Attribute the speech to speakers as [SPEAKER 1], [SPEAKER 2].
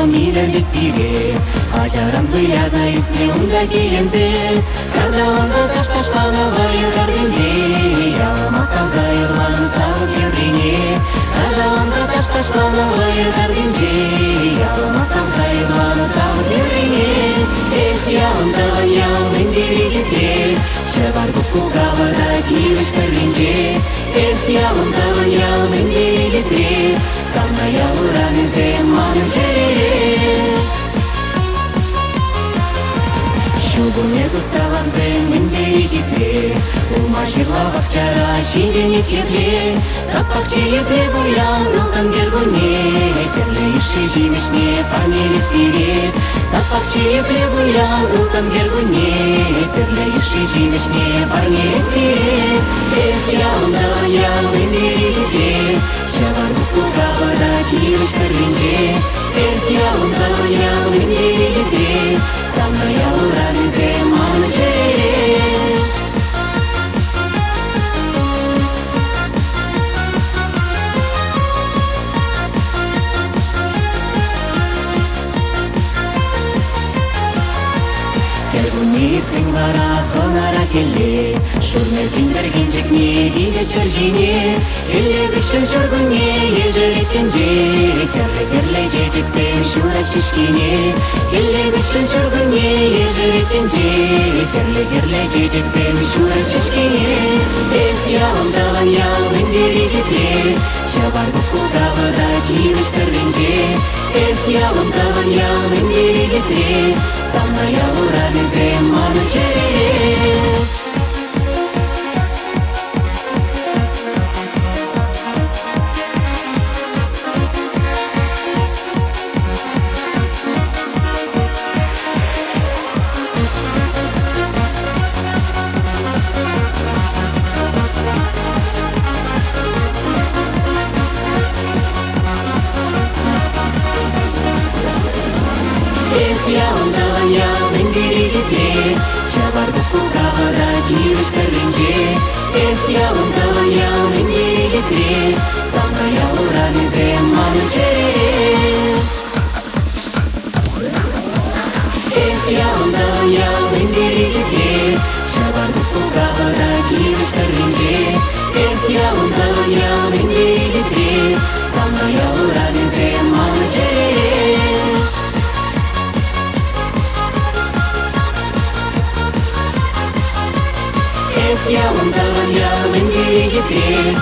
[SPEAKER 1] millet biri Hacaram duyazı üstüne unda gelince Kardalanza taş taşlana bayılar dince Yalamazsan zayırlanı sağlık yerdine Kardalanza taş taşlana bayılar dince Yalamazsan zayırlanı sağlık yerdine Yağımda yağımın diri gitti Çabar kuku kavada giriştirince Yağımda yağımın diri gitti Sana yağıran zamanı çerir Şubun yakustavan zemin diri gitti Umaşırla bakçara şidini tepli Sapakçı yeple bu yağlıktan gerguni Terli işi jimişne panelit diri Sapakçı yeple bu yağlıktan gerguni Terli işi jimişne panelit diri Yağımda yağımın diri gitti Çabar kuku kavada giriştirince Yağımda yağımın diri gitti Sana yağıran zamanı çerir Gergunirtin vara khonara kelli Shurme jinder genjekni dide charjini Elle bishun shurgunni yejeritinje Kerle kerle jejeksen shura shishkini Elle bishun shurgunni yejeritinje Kerle kerle jejeksen shura shishkini Yağımda yağımın diri gitti Çabar kuku kavada giriştirince Yağımda yağımın diri gitti Sana yağıran zamanı çerir Yağımda yağımın diri gitti Çabar kuku kavada giriştirince Yağımda yağımın diri gitti Sana yağıran zamanı çerir Yağımda yağımın diri gitti Çabar kuku kavada giriştirince Yağımda yağımın diri gitti Sana yağıran zamanı çerir Yağımda yağımın diri gitti